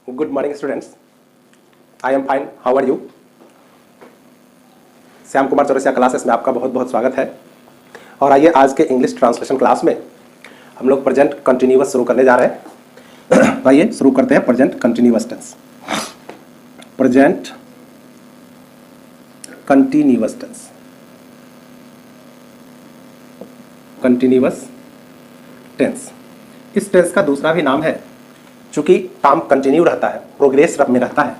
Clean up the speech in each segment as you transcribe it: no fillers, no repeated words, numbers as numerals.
Good morning students. I am fine, how are you? Shyam Kumar Chaurasia classes में आपका बहुत बहुत स्वागत है। और आइए आज के इंग्लिश ट्रांसलेशन क्लास में हम लोग प्रेजेंट कंटिन्यूअस शुरू करने जा रहे हैं। तो आइए शुरू करते हैं present continuous tense. Present continuous tense, continuous tense. इस टेंस का दूसरा भी नाम है, चूंकि काम कंटिन्यू रहता है, प्रोग्रेस में रहता है,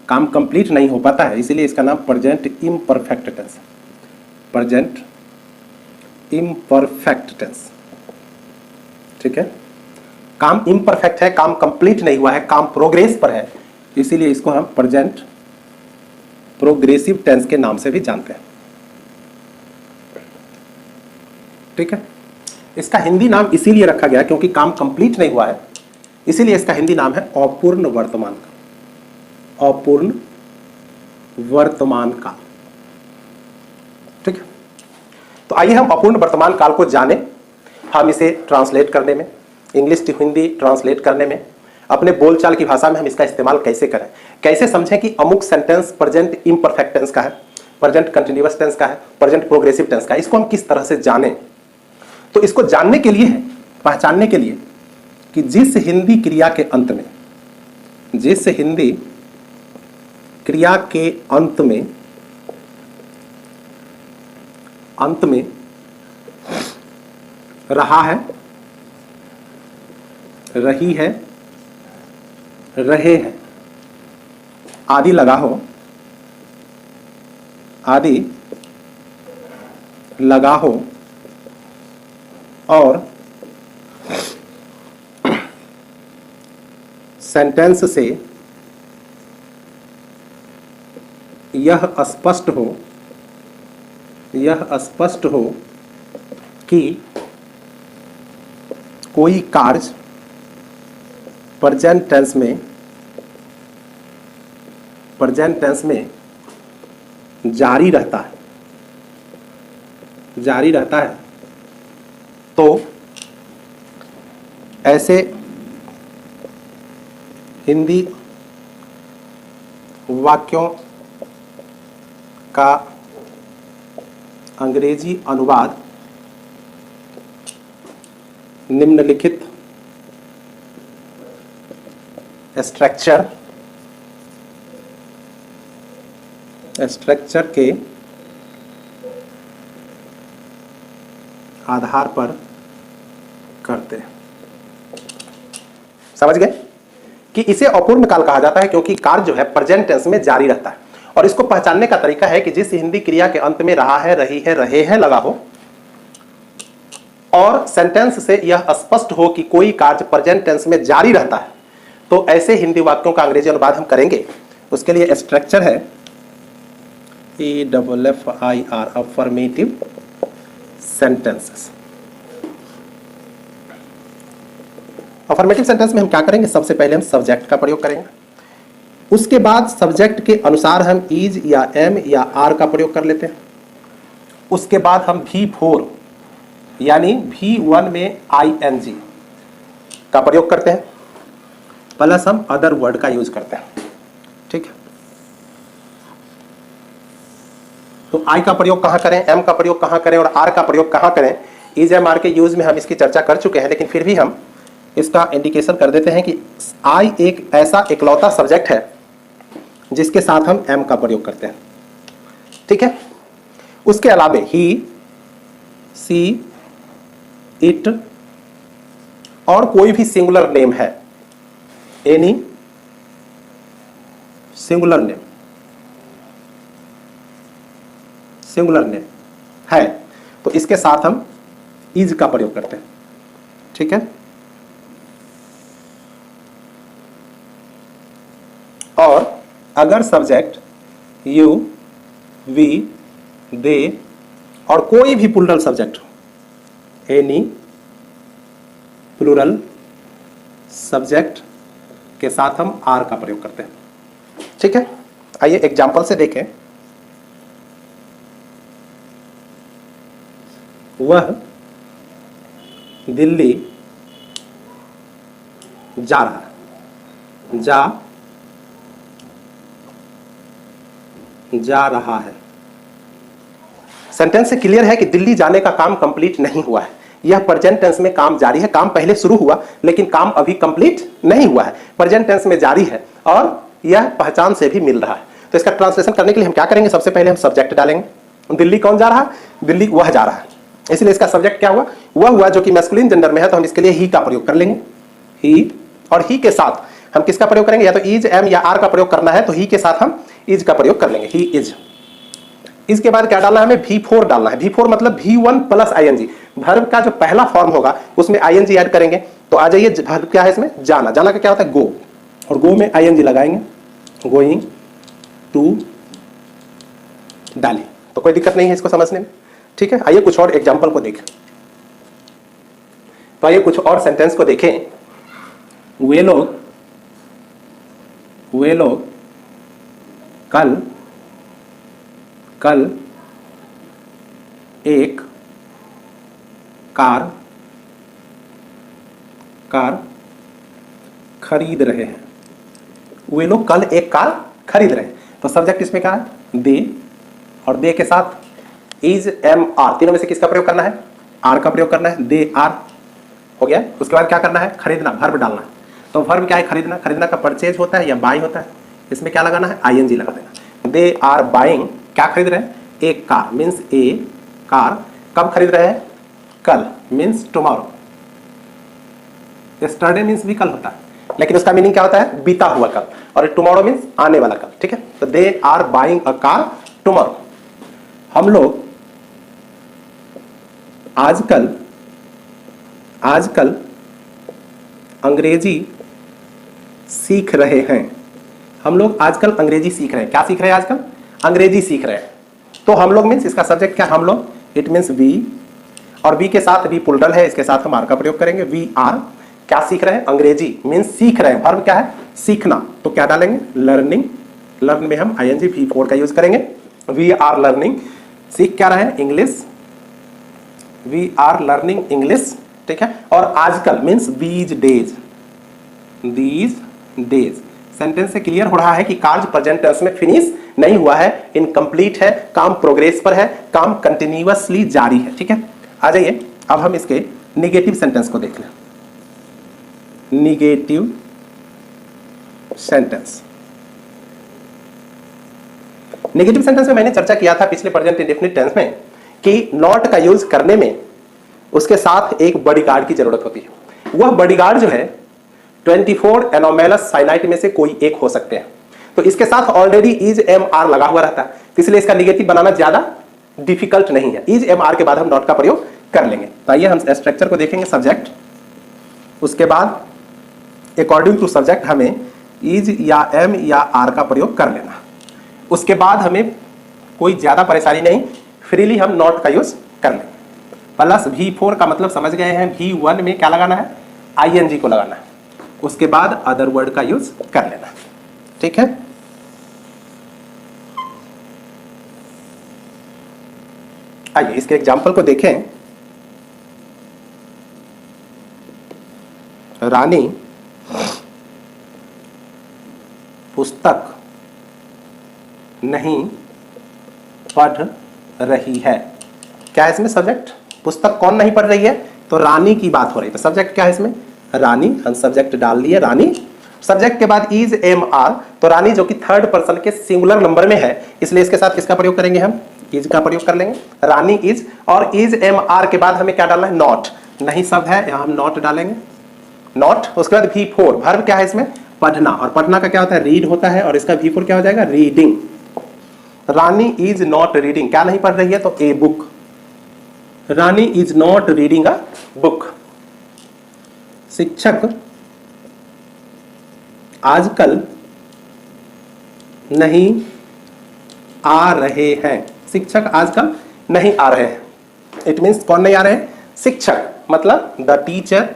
काम कंप्लीट नहीं हो पाता है, इसीलिए इसका नाम प्रेजेंट इम्परफेक्ट टेंस है। प्रेजेंट इम्परफेक्ट टेंस, ठीक है। काम इम्परफेक्ट है, काम कंप्लीट नहीं हुआ है, काम प्रोग्रेस पर है, इसीलिए इसको हम प्रेजेंट प्रोग्रेसिव टेंस के नाम से भी जानते हैं, ठीक है। इसका हिंदी नाम इसीलिए रखा गया क्योंकि काम कंप्लीट नहीं हुआ है, इसीलिए इसका हिंदी नाम है अपूर्ण वर्तमान काल। अपूर्ण वर्तमान काल, ठीक है। तो आइए हम अपूर्ण वर्तमान काल को जाने। हम इसे ट्रांसलेट करने में, इंग्लिश टू हिंदी ट्रांसलेट करने में, अपने बोलचाल की भाषा में हम इसका इस्तेमाल कैसे करें, कैसे समझें कि अमुक सेंटेंस प्रेजेंट इम्परफेक्ट टेंस का है, प्रेजेंट कंटिन्यूअस टेंस का है, प्रेजेंट प्रोग्रेसिव टेंस का है, इसको हम किस तरह से जानें। तो इसको जानने के लिए है, पहचानने के लिए कि जिस हिंदी क्रिया के अंत में, जिस हिंदी क्रिया के अंत में रहा है, रही है, रहे हैं आदि लगा हो, आदि लगा हो और सेंटेंस से यह स्पष्ट हो कि कोई कार्य प्रेजेंट टेंस में जारी रहता है, तो ऐसे हिंदी वाक्यों का अंग्रेजी अनुवाद निम्नलिखित स्ट्रक्चर के आधार पर करते हैं। समझ गए कि इसे अपूर्ण काल कहा जाता है क्योंकि कार्य जो है प्रेजेंट टेंस में जारी रहता है। और इसको पहचानने का तरीका है कि जिस हिंदी क्रिया के अंत में रहा है, रही है, रहे हैं लगा हो और सेंटेंस से यह स्पष्ट हो कि कोई कार्य प्रेजेंट टेंस में जारी रहता है, तो ऐसे हिंदी वाक्यों का अंग्रेजी अनुवाद हम करेंगे। उसके लिए स्ट्रक्चर है EFFIR, affirmative sentences. Affirmative sentence में हम क्या करेंगे, सबसे पहले हम सब्जेक्ट का प्रयोग करेंगे, उसके बाद सब्जेक्ट के अनुसार हम इज या एम या आर का प्रयोग कर लेते हैं, उसके बाद हम V4 यानी V1 में ING का प्रयोग करते हैं, प्लस हम अदर वर्ड का यूज करते हैं, ठीक है। तो I का प्रयोग कहां करें, M का प्रयोग कहां करें और R का प्रयोग कहां करें, इज एम आर के यूज में हम इसकी चर्चा कर चुके हैं, लेकिन फिर भी हम इसका इंडिकेशन कर देते हैं कि I एक ऐसा इकलौता सब्जेक्ट है जिसके साथ हम M का प्रयोग करते हैं, ठीक है। उसके अलावा ही, सी, इट और कोई भी सिंगुलर नेम है, एनी सिंगुलर नेम है, तो इसके साथ हम इज का प्रयोग करते हैं, ठीक है। और अगर सब्जेक्ट यू, वी, दे और कोई भी प्लूरल सब्जेक्ट हो, एनी प्लूरल सब्जेक्ट के साथ हम आर का प्रयोग करते हैं, ठीक है। आइए एग्जाम्पल से देखें। वह दिल्ली जा रहा है, जा जा रहा है। सेंटेंस से क्लियर है कि दिल्ली जाने का काम कंप्लीट नहीं हुआ है। यह प्रेजेंट टेंस में काम जारी है, काम पहले शुरू हुआ लेकिन काम अभी कंप्लीट नहीं हुआ है, प्रेजेंट टेंस में जारी है और यह पहचान से भी मिल रहा है। तो इसका ट्रांसलेशन करने के लिए हम क्या करेंगे, सबसे पहले हम सब्जेक्ट डालेंगे। दिल्ली कौन जा रहा है, दिल्ली वह जा रहा है, इसलिए इसका सब्जेक्ट क्या हुआ, वह हुआ, जो कि मैस्कुलिन जेंडर में है, तो हम इसके लिए ही का प्रयोग कर लेंगे। ही, और ही के साथ हम किसका प्रयोग करेंगे, या तो इज, एम या आर का प्रयोग करना है तो ही के साथ हम इज का प्रयोग कर लेंगे, ही इज। इसके बाद क्या डालना है हमें, V4 डालना है। V4 मतलब V1 प्लस ING, वर्ब का जो पहला फॉर्म होगा उसमें ING ऐड करेंगे। तो आ जाइए, वर्ब क्या है इसमें, जाना। जाना का क्या होता है, गो, और गो में ING लगाएंगे, गोइंग टू डाली। तो कोई दिक्कत नहीं है इसको समझने में, ठीक है। आइए कुछ और एग्जाम्पल को देखें। तो आइए कुछ और सेंटेंस को देखें। वे लोग कल एक कार खरीद रहे हैं। वे लोग कल एक कार खरीद रहे हैं, तो सब्जेक्ट इसमें क्या है, दे, और दे के साथ इज, एम, आर, तीनों में से किसका प्रयोग करना है, आर का प्रयोग करना है, दे आर हो गया। उसके बाद क्या करना है, खरीदना, वर्ब डालना है। तो वर्ब क्या है, खरीदना। खरीदना का परचेज होता है या बाई होता है, इसमें क्या लगाना है, ING लगा देना। दे आर बाइंग, क्या खरीद रहे हैं, एक कार, मीन्स ए कार। कब खरीद रहे हैं, कल, मीन्स टुमारो। यस्टरडे मीन्स भी कल होता है, लेकिन उसका मीनिंग क्या होता है, बीता हुआ कल, और टुमारो मीन्स आने वाला कल, ठीक है। तो they are buying a car tomorrow. हम लोग आजकल अंग्रेजी सीख रहे हैं। हम लोग आजकल अंग्रेजी सीख रहे हैं। क्या सीख रहे हैं आजकल, अंग्रेजी सीख रहे हैं। तो हम लोग मीन्स इसका सब्जेक्ट क्या, हम लोग, इट मीन्स वी, और वी के साथ भी पुलडल है, इसके साथ हम आर का प्रयोग करेंगे। वी आर क्या सीख रहे हैं, अंग्रेजी, मीन्स सीख रहे हैं। वर्ब क्या है, सीखना, तो क्या डालेंगे, लर्निंग। लर्न में हम ING V4 का यूज करेंगे। वी आर लर्निंग, सीख क्या रहे हैं, English. We are learning English, ठीक है। और आजकल मीन्स दीज डेज। सेंटेंस से क्लियर हो रहा है कि कार्य प्रेजेंट टेंस में फिनिश नहीं हुआ है, इनकम्प्लीट है, काम प्रोग्रेस पर है, काम कंटिन्यूअसली जारी है, ठीक है। आ जाइए अब हम इसके निगेटिव सेंटेंस को देख लें। निगेटिव सेंटेंस में मैंने चर्चा किया था पिछले प्रेजेंट इंडेफिनिट टेंस में कि नॉट का यूज करने में उसके साथ एक बॉडीगार्ड की जरूरत होती है। वह बॉडीगार्ड जो है 24 एनोमेलस साइनाइट में से कोई एक हो सकते हैं। तो इसके साथ ऑलरेडी इज, एम, आर लगा हुआ रहता है, इसलिए इसका निगेटिव बनाना ज्यादा डिफिकल्ट नहीं है। इज, एम, आर के बाद हम नॉट का प्रयोग कर लेंगे। तो आइए हम स्ट्रक्चर को देखेंगे, सब्जेक्ट, उसके बाद अकॉर्डिंग टू सब्जेक्ट हमें इज या एम या आर का प्रयोग कर लेना। उसके बाद हमें कोई ज्यादा परेशानी नहीं, फ्रीली हम नॉट का यूज कर लेंगे। प्लस V4 का मतलब समझ गए हैं, V1 में क्या लगाना है, ING को लगाना है। उसके बाद अदर वर्ड का यूज कर लेना, ठीक है। आइए इसके एग्जाम्पल को देखें। रानी पुस्तक नहीं पढ़ रही है। क्या है इसमें सब्जेक्ट, पुस्तक कौन नहीं पढ़ रही है, तो रानी की बात हो रही है। तो सब्जेक्ट क्या है इसमें, रानी, हम सब्जेक्ट डाल लिए रानी। सब्जेक्ट के बाद इज, एम, आर, तो रानी जो कि थर्ड पर्सन के सिंगुलर नंबर में है, इसलिए इसके साथ किसका प्रयोग करेंगे, हम इज का प्रयोग कर लेंगे। रानी इज, और इज, एम, आर के बाद हमें क्या डालना है, नॉट। नहीं शब्द है, यहां हम नॉट डालेंगे, नॉट। उसके बाद V4, वर्ब क्या है इसमें, पढ़ना, और पढ़ना का क्या होता है, रीड होता है, और इसका V4 क्या हो जाएगा, reading. Rani is not reading, क्या नहीं पढ़ रही है, तो a book. Rani is not reading a book. शिक्षक आजकल नहीं आ रहे हैं। शिक्षक आजकल नहीं आ रहे हैं, इट मीन्स कौन नहीं आ रहे हैं, शिक्षक, मतलब द टीचर,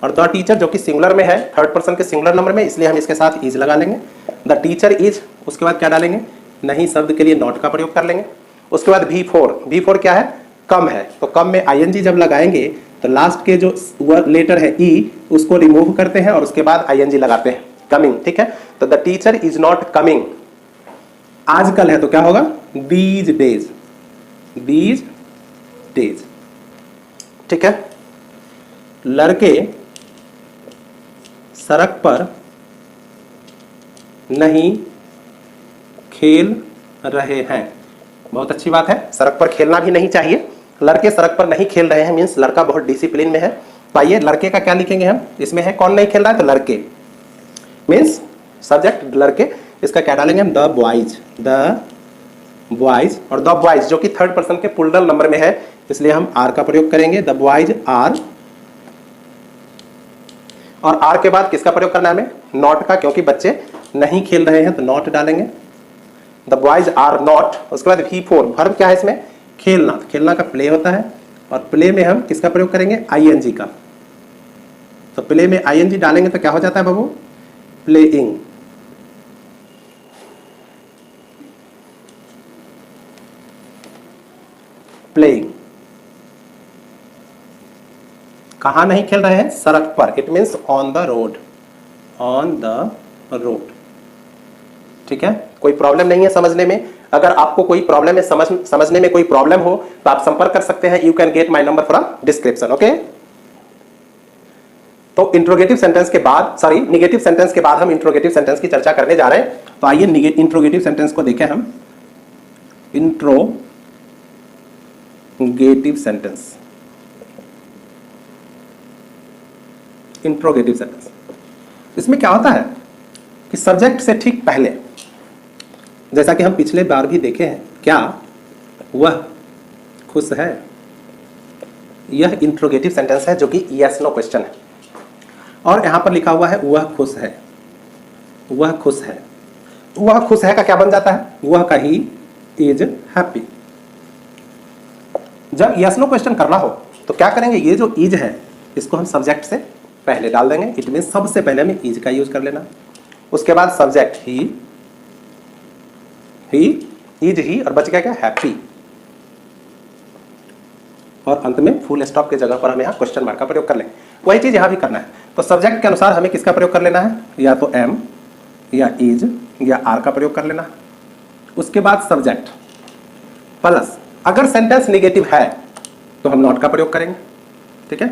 और द टीचर जो कि सिंगुलर में है, थर्ड पर्सन के सिंगुलर नंबर में, इसलिए हम इसके साथ इज लगा लेंगे। द टीचर इज, उसके बाद क्या डालेंगे, नहीं शब्द के लिए नॉट का प्रयोग कर लेंगे। उसके बाद V4 क्या है, कम है, तो कम में ING जब लगाएंगे तो लास्ट के जो लेटर है ई, उसको रिमूव करते हैं और उसके बाद ING लगाते हैं। कमिंग, ठीक है। तो the teacher is not coming, आजकल है तो क्या होगा, दीज डेज, दीज डेज, ठीक है। लड़के सड़क पर नहीं खेल रहे हैं, बहुत अच्छी बात है, सड़क पर खेलना भी नहीं चाहिए। लड़के सड़क पर नहीं खेल रहे हैं मीन्स लड़का बहुत डिसिप्लिन में है। तो आइए लड़के का क्या लिखेंगे हम, इसमें है कौन नहीं खेल रहा है, तो लड़के मीन्स सब्जेक्ट लड़के, इसका क्या डालेंगे हम, द बॉयज, द बॉयज। और द बॉयज जो कि थर्ड पर्सन के प्लूरल नंबर में है, इसलिए हम आर का प्रयोग करेंगे, द बॉयज आर। और आर के बाद किसका प्रयोग करना है हमें, नॉट का, क्योंकि बच्चे नहीं खेल रहे हैं तो नॉट डालेंगे, द बॉयज आर नॉट। उसके बाद V4, वर्ब क्या है इसमें, खेलना, खेलना का प्ले होता है, और प्ले में हम किसका प्रयोग करेंगे, ING का। तो प्ले में ING डालेंगे तो क्या हो जाता है बाबू, प्लेइंग। प्लेइंग, कहां नहीं खेल रहे हैं, सड़क पर, it means on the road, on the road, ठीक है। कोई प्रॉब्लम नहीं है समझने में। अगर आपको कोई प्रॉब्लम है समझने में कोई प्रॉब्लम हो तो आप संपर्क कर सकते हैं, you can get my number from description, okay. तो इंट्रोगेटिव सेंटेंस के बाद, सॉरी निगेटिव सेंटेंस के बाद हम इंट्रोगेटिव सेंटेंस की चर्चा करने जा रहे हैं। तो आइए इंट्रोगेटिव सेंटेंस को देखें हम। इंट्रोगेटिव सेंटेंस, इंट्रोगेटिव सेंटेंस, इसमें क्या होता है कि सब्जेक्ट से ठीक पहले, जैसा कि हम पिछले बार भी देखे हैं, क्या वह खुश है, यह इंट्रोगेटिव सेंटेंस है जो कि यस नो क्वेश्चन है। और यहां पर लिखा हुआ है वह खुश है, वह खुश है, वह खुश है का क्या बन जाता है, वह का ही इज हैप्पी। जब यस नो क्वेश्चन करना हो तो क्या करेंगे, ये जो इज है इसको हम सब्जेक्ट से पहले डाल देंगे, इट मीन सबसे पहले हमें इज का यूज कर लेना। उसके बाद सब्जेक्ट ही इज ही, और बच गया क्या, हैप्पी। और अंत में फुल स्टॉप की जगह पर हम यहाँ क्वेश्चन मार्क का प्रयोग कर लेंगे। वही चीज यहाँ भी करना है। तो सब्जेक्ट के अनुसार हमें किसका प्रयोग कर लेना है, या तो एम या इज या आर का प्रयोग कर लेना है। उसके बाद सब्जेक्ट प्लस, अगर सेंटेंस निगेटिव है तो हम नॉट का प्रयोग करेंगे, ठीक है।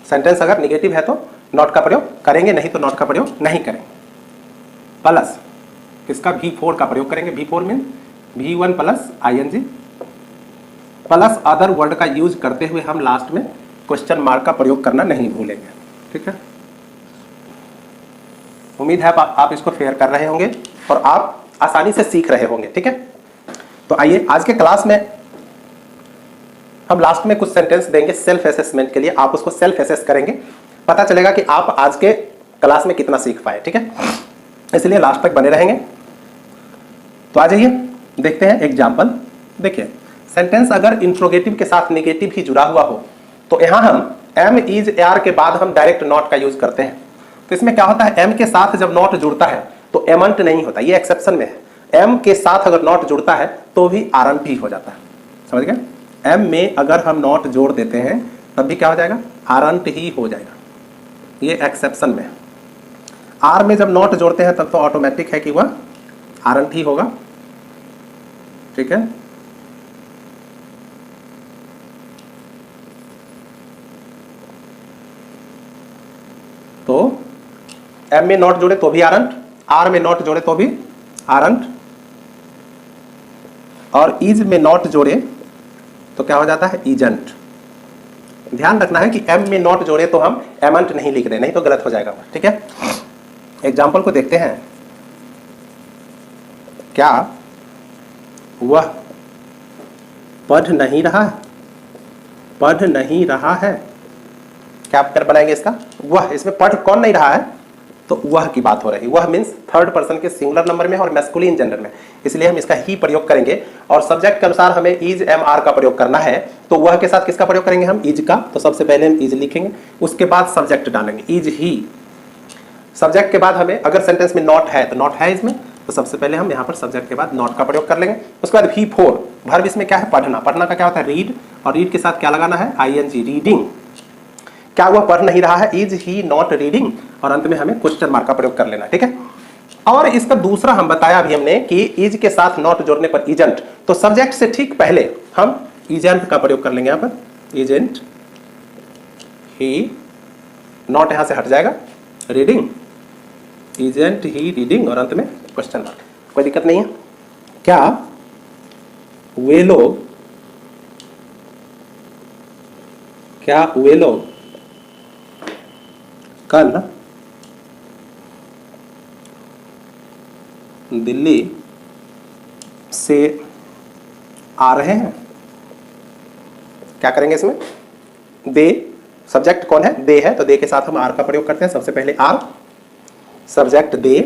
सेंटेंस अगर निगेटिव है तो नॉट का प्रयोग करेंगे, नहीं तो नॉट का प्रयोग नहीं करेंगे। प्लस किसका, V4 का प्रयोग करेंगे। V4 mean V1 plus ING plus other word का यूज करते हुए हम लास्ट में क्वेश्चन मार्क का प्रयोग करना नहीं भूलेंगे, ठीक है। उम्मीद है आप इसको फेयर कर रहे होंगे और आप आसानी से सीख रहे होंगे, ठीक है। तो आइए आज के क्लास में हम लास्ट में कुछ सेंटेंस देंगे सेल्फ असेसमेंट के लिए, आप उसको सेल्फ असेस करेंगे, पता चलेगा कि आप आज के क्लास में कितना सीख पाए, ठीक है। इसलिए लास्ट तक बने रहेंगे। तो आ जाइए देखते हैं एग्जाम्पल। देखिए सेंटेंस अगर इंट्रोगेटिव के साथ नेगेटिव ही जुड़ा हुआ हो तो यहां हम एम इज आर के बाद हम डायरेक्ट नॉट का यूज करते हैं। तो इसमें क्या होता है, एम के साथ जब नॉट जुड़ता है तो एमंट नहीं होता, ये एक्सेप्शन में है। एम के साथ अगर नॉट जुड़ता है तो भी आरंट ही हो जाता है, समझ गए। एम में अगर हम नॉट जोड़ देते हैं तब भी क्या हो जाएगा, आरंट ही हो जाएगा, ये एक्सेप्शन में है। आर में जब नॉट जोड़ते हैं तब तो ऑटोमेटिक है कि वह आरंट ही होगा, ठीक है। तो एम में नॉट जोड़े तो भी आरंट, आर में नॉट जोड़े तो भी आरंट, और इज में नॉट जोड़े तो क्या हो जाता है, इजंट। ध्यान रखना है कि एम में नॉट जोड़े तो हम एमंट नहीं लिख रहे, नहीं तो गलत हो जाएगा, ठीक है। एग्जाम्पल को देखते हैं। क्या वह पढ़ नहीं रहा है, पढ़ नहीं रहा है, क्या कर बनाएंगे इसका, वह। इसमें पढ़ कौन नहीं रहा है, तो वह की बात हो रही है। वह मीन्स थर्ड पर्सन के सिंगुलर नंबर में और मैस्कुलिन जेंडर में, इसलिए हम इसका ही प्रयोग करेंगे। और सब्जेक्ट के अनुसार हमें इज एम आर का प्रयोग करना है, तो वह के साथ किसका प्रयोग करेंगे हम, इज का। तो सबसे पहले हम इज लिखेंगे, उसके बाद सब्जेक्ट डालेंगे, इज ही। सब्जेक्ट के बाद हमें अगर सेंटेंस में नॉट है तो नॉट है इसमें, तो सबसे पहले हम यहाँ पर सब्जेक्ट के बाद नॉट का प्रयोग कर लेंगे। उसके बाद V4 वर्ब, इसमें क्या है, पढ़ना। पढ़ना का क्या होता है, रीड, और रीड के साथ क्या लगाना है, ING, रीडिंग। क्या वह पढ़ नहीं रहा है, इज ही नॉट रीडिंग, और अंत में हमें क्वेश्चन मार्क का प्रयोग कर लेना, ठीक है। और इसका दूसरा हम बताया अभी हमने कि इज के साथ नॉट जोड़ने पर इजेंट, तो सब्जेक्ट से ठीक पहले हम इजेंट का प्रयोग कर लेंगे। यहां पर इजेंट ही, नॉट यहां से हट जाएगा, रीडिंग, इजेंट ही रीडिंग, और अंत में क्वेश्चन मार्क। कोई दिक्कत नहीं है। क्या वे लोग कल दिल्ली से आ रहे हैं? क्या करेंगे इसमें, दे, सब्जेक्ट कौन है, दे है, तो दे के साथ हम आर का प्रयोग करते हैं। सबसे पहले आर, सब्जेक्ट दे,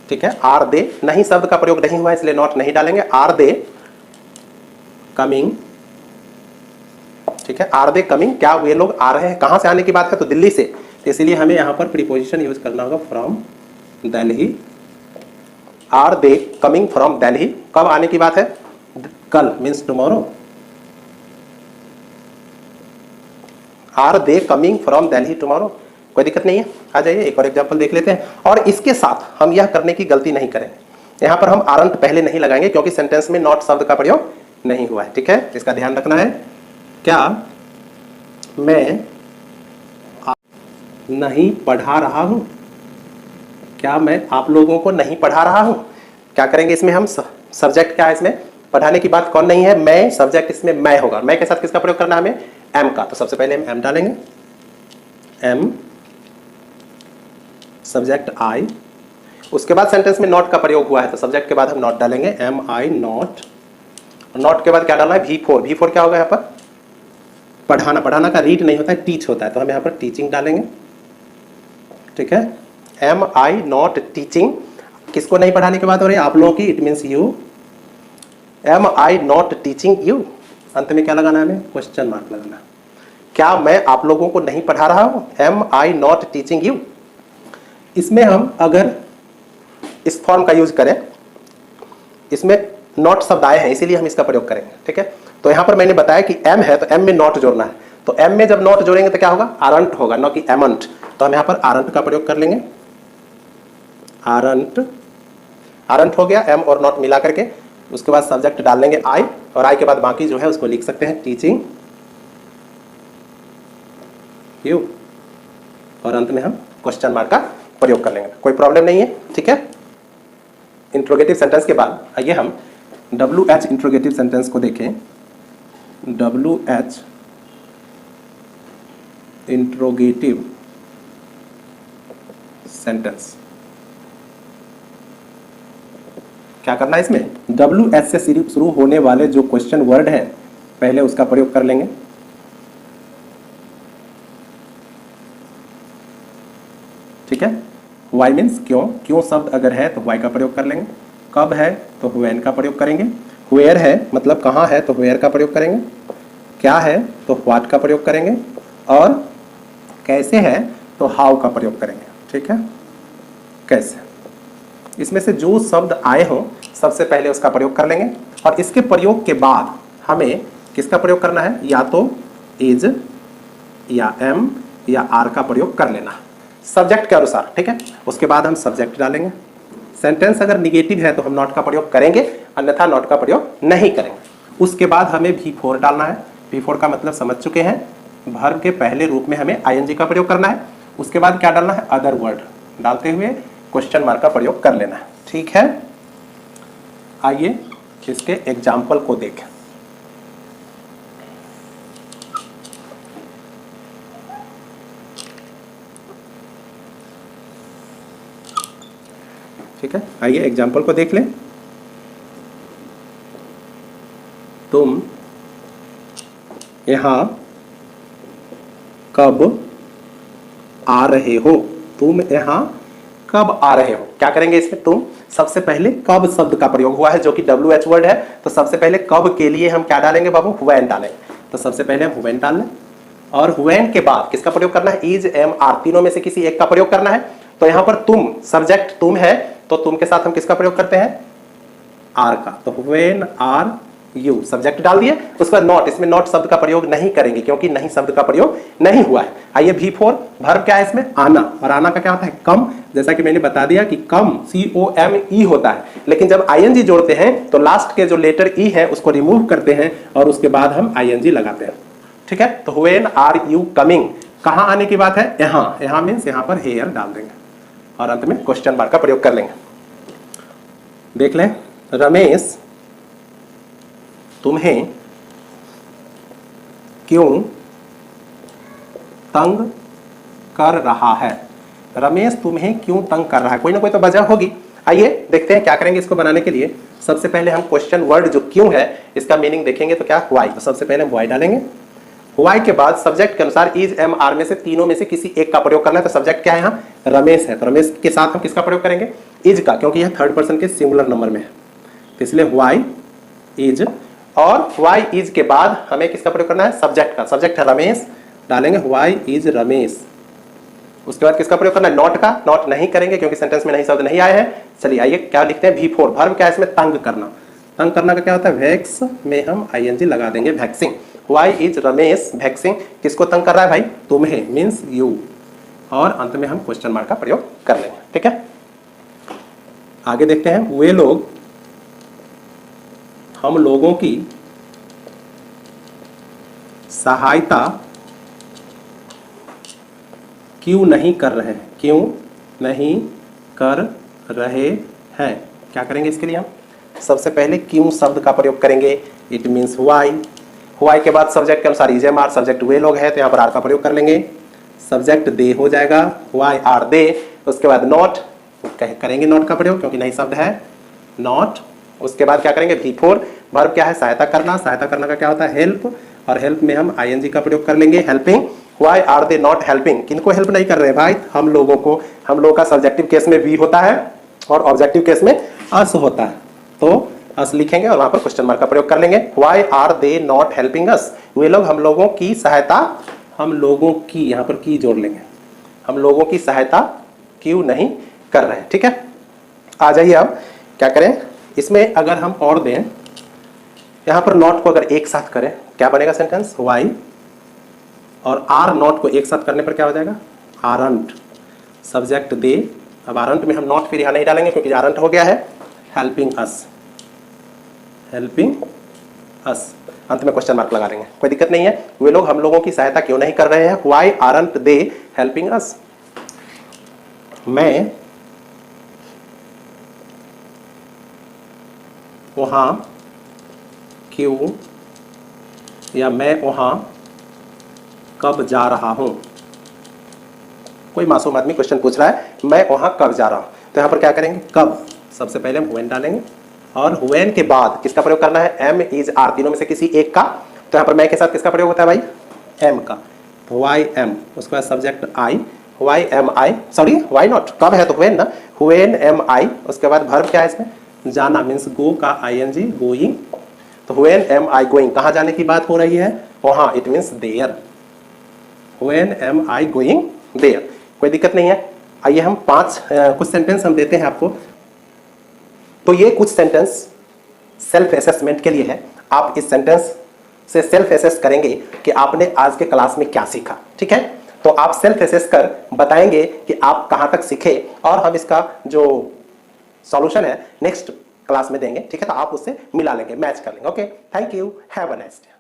ठीक है। आर दे, नहीं शब्द का प्रयोग नहीं हुआ इसलिए नॉट नहीं डालेंगे। आर दे कमिंग, ठीक है। आर दे कमिंग, क्या वे लोग आ रहे हैं, कहां से आने की बात है, तो दिल्ली से, तो इसीलिए हमें यहां पर प्रीपोजिशन यूज करना होगा from Delhi. Are they coming from Delhi, कब आने की बात है, कल, means tomorrow. Are they coming from Delhi tomorrow, कोई दिक्कत नहीं है। आ जाइए एक और एग्जांपल देख लेते हैं। और इसके साथ हम यह करने की गलती नहीं करेंगे, यहां पर हम आरंट पहले नहीं लगाएंगे क्योंकि सेंटेंस में नॉट शब्द का प्रयोग नहीं हुआ है, ठीक है। इसका ध्यान रखना है। क्या मैं नहीं पढ़ा रहा हूं, क्या मैं आप लोगों को नहीं पढ़ा रहा हूं, क्या करेंगे इसमें हम, सब्जेक्ट क्या है इसमें, पढ़ाने की बात कौन नहीं है, मैं, सब्जेक्ट इसमें मैं होगा। मैं के साथ किसका प्रयोग करना है हमें, एम का, तो सबसे पहले हम एम डालेंगे, एम, सब्जेक्ट आई। उसके बाद सेंटेंस में नॉट का प्रयोग हुआ है तो सब्जेक्ट के बाद हम नॉट डालेंगे, एम आई नॉट। नॉट के बाद क्या डालना है, V4। V4 क्या होगा यहाँ पर, पढ़ाना। पढ़ाना का रीड नहीं होता है, टीच होता है, तो हम यहाँ पर टीचिंग डालेंगे, ठीक है। एम आई नॉट टीचिंग, किसको नहीं पढ़ाने की बात हो रही है, आप लोगों की, it means you. Am I not teaching you, अंत में क्या लगाना है हमें, क्वेश्चन मार्क लगाना। क्या मैं आप लोगों को नहीं पढ़ा रहा हूं, am I not teaching you. इसमें हम अगर इस फॉर्म का यूज करें, इसमें नॉट शब्द आए हैं इसीलिए हम इसका प्रयोग करेंगे, ठीक है। तो यहां पर मैंने बताया कि एम है तो एम में नॉट जोड़ना है, तो एम में जब नॉट जोड़ेंगे तो क्या होगा, आरंट होगा, न कि एमंट। तो हम यहां पर आरंट का प्रयोग कर लेंगे, आरंट। आरंट हो गया एम और नॉट मिला करके। उसके बाद सब्जेक्ट डाल लेंगे आई, और आई के बाद बाकी जो है उसको लिख सकते हैं टीचिंग यू, और अंत में हम क्वेश्चन मार्क का प्रयोग कर लेंगे, कोई प्रॉब्लम नहीं है, ठीक है। इंट्रोगेटिव सेंटेंस के बाद आइए हम WH इंट्रोगेटिव सेंटेंस को देखें। WH इंट्रोगेटिव सेंटेंस, क्या करना है इसमें, WH से शुरू होने वाले जो क्वेश्चन वर्ड हैं पहले उसका प्रयोग कर लेंगे, ठीक है। वाई मीन्स क्यों, क्यों शब्द अगर है तो वाई का प्रयोग कर लेंगे। कब है तो व्हेन का प्रयोग करेंगे। वेयर है मतलब कहाँ है तो वेयर का प्रयोग करेंगे। क्या है तो व्हाट का प्रयोग करेंगे। और कैसे है तो हाउ का प्रयोग करेंगे, ठीक है। कैसे, इसमें से जो शब्द आए हों सबसे पहले उसका प्रयोग कर लेंगे, और इसके प्रयोग के बाद हमें किसका प्रयोग करना है, या तो इज या एम या आर का प्रयोग कर लेना सब्जेक्ट के अनुसार, ठीक है। उसके बाद हम सब्जेक्ट डालेंगे। सेंटेंस अगर निगेटिव है तो हम नॉट का प्रयोग करेंगे, अन्यथा नॉट का प्रयोग नहीं करेंगे। उसके बाद हमें V4 डालना है। V4 का मतलब समझ चुके हैं, वर्ब के पहले रूप में हमें ING का प्रयोग करना है। उसके बाद क्या डालना है, अदर वर्ड डालते हुए क्वेश्चन मार्क का प्रयोग कर लेना है, ठीक है। आइए इसके एग्जाम्पल को देखें। ठीक है, आइए एग्जाम्पल को देख लें। तुम यहां कब आ रहे हो, तुम यहां कब आ रहे हो। क्या करेंगे इसमें, तुम, सबसे पहले कब शब्द का प्रयोग हुआ है जो कि WH वर्ड है, तो सबसे पहले कब के लिए हम क्या डालेंगे बाबू, व्हेन डालेंगे। तो सबसे पहले हम व्हेन डाल लें, और व्हेन के बाद किसका प्रयोग करना है, इज, एम, आर, तीनों में से किसी एक का प्रयोग करना है। तो यहां पर तुम, सब्जेक्ट तुम है तो तुम के साथ हम किसका प्रयोग करते हैं, आर का। तो व्हेन आर यू, सब्जेक्ट डाल दिए, उसके बाद नॉट, इसमें नॉट शब्द का प्रयोग नहीं करेंगे क्योंकि नहीं शब्द का प्रयोग नहीं हुआ है। आइए V4, वर्ब क्या है इसमें, आना, और आना का क्या होता है, कम। जैसा कि मैंने बता दिया कि कम COME होता है, लेकिन जब ING जोड़ते हैं तो लास्ट के जो लेटर ई है उसको रिमूव करते हैं और उसके बाद हम ING लगाते हैं, ठीक है। तो व्हेन आर यू कमिंग, कहां आने की बात है, यहां, यहां मीन्स यहां पर हेयर डाल देंगे और अंत में क्वेश्चन मार्क का प्रयोग कर लेंगे। देख लें, रमेश तुम्हें क्यों तंग कर रहा है, रमेश तुम्हें क्यों तंग कर रहा है, कोई ना कोई तो वजह होगी। आइए देखते हैं क्या करेंगे इसको बनाने के लिए। सबसे पहले हम क्वेश्चन वर्ड जो क्यों है इसका मीनिंग देखेंगे, तो क्या व्हाई, तो सबसे पहले हम व्हाई डालेंगे। व्हाई के बाद सब्जेक्ट के अनुसार इज, एम, आर में से तीनों में से किसी एक का प्रयोग करना है। तो सब्जेक्ट क्या है यहाँ, रमेश है, तो रमेश के साथ हम किसका प्रयोग करेंगे, इज का, क्योंकि यह थर्ड पर्सन के सिंगुलर नंबर में है, तो इसलिए व्हाई इज। और वाई इज के बाद हमें किसका प्रयोग करना है, सब्जेक्ट का, सब्जेक्ट है रमेश, डालेंगे वाई इज रमेश। उसके बाद किसका प्रयोग करना है, नॉट का, नॉट नहीं करेंगे क्योंकि सेंटेंस में नहीं शब्द नहीं आए हैं। चलिए आइए क्या लिखते हैं, V4, वर्ब क्या है इसमें, तंग करना, तंग करना का क्या होता है, वैक्स में हम ING लगा देंगे, vexing. Why is Ramesh vexing, किसको तंग कर रहा है भाई, तुम्हें, मीन्स यू, और अंत में हम क्वेश्चन मार्क का प्रयोग कर लेंगे, ठीक है। आगे देखते हैं, वे लोग हम लोगों की सहायता क्यों नहीं कर रहे हैं, क्यों नहीं कर रहे हैं, क्या करेंगे इसके लिए हम, सबसे पहले क्यों शब्द का प्रयोग करेंगे, इट मीन्स वाई। वाई के बाद सब्जेक्ट के अनुसार इज, एम, आर, सब्जेक्ट वे लोग है तो यहाँ पर आर का प्रयोग कर लेंगे, सब्जेक्ट दे हो जाएगा, वाई आर दे। उसके बाद नॉट करेंगे, नॉट का प्रयोग क्योंकि नहीं शब्द है, नॉट। उसके बाद क्या करेंगे, V4, वर्ब क्या है, सहायता करना, सहायता करना का क्या होता है, हेल्प, और हेल्प में हम ING का प्रयोग कर लेंगे, helping. Why are they not helping, किनको हेल्प नहीं कर रहे हैं भाई, हम लोगों को। हम लोगों का सब्जेक्टिव केस में वी होता है और ऑब्जेक्टिव केस में अस होता है, तो अस लिखेंगे और वहां पर क्वेश्चन मार्क का प्रयोग कर लेंगे। Why are they not helping us, वे लोग हम लोगों की सहायता, हम लोगों की, यहाँ पर की जोड़ लेंगे, हम लोगों की सहायता क्यों नहीं कर रहे हैं, ठीक है। आ जाइए अब क्या करें इसमें, अगर हम और दें, यहां पर नॉट को अगर एक साथ करें क्या बनेगा सेंटेंस, वाई और आर नॉट को एक साथ करने पर क्या हो जाएगा, आरंट, सब्जेक्ट दे। अब आरंट में हम नॉट फिर यहां नहीं डालेंगे क्योंकि आरंट हो गया है, हेल्पिंग अस, हेल्पिंग अस, अंत में क्वेश्चन मार्क लगा देंगे, कोई दिक्कत नहीं है। वे लोग हम लोगों की सहायता क्यों नहीं कर रहे हैं, वाई आरंट दे हेल्पिंग अस। मैं वहां क्यों, या मैं वहां कब जा रहा हूं, कोई मासूम आदमी क्वेश्चन पूछ रहा है, मैं वहां कब जा रहा हूं, तो यहां पर क्या करेंगे, कब, सबसे पहले हम व्हेन डालेंगे और व्हेन के बाद किसका प्रयोग करना है, एम, इज, आर, तीनों में से किसी एक का। तो यहां पर मैं के साथ किसका प्रयोग होता है भाई, एम का, वाई एम। उसके बाद subject I, why am I, sorry why not, कब है तो व्हेन ना, व्हेन एम आई। उसके बाद वर्ब क्या है इसमें, जाना, मीन्स गो का ING, गोइंग। तो व्हेन एम आई गोइंग, कहां जाने की बात हो रही है, वहां, it means there, when am I going there, कोई दिक्कत नहीं है। आइए हम कुछ सेंटेंस हम देते हैं आपको। तो ये कुछ सेंटेंस सेल्फ असेसमेंट के लिए है, आप इस सेंटेंस से सेल्फ असेस करेंगे कि आपने आज के क्लास में क्या सीखा, ठीक है। तो आप सेल्फ असेस कर बताएंगे कि आप कहां तक सीखे और हम इसका जो सॉल्यूशन है नेक्स्ट क्लास में देंगे, ठीक है। तो आप उससे मिला लेंगे, मैच कर लेंगे। Okay, thank you, have a nice day.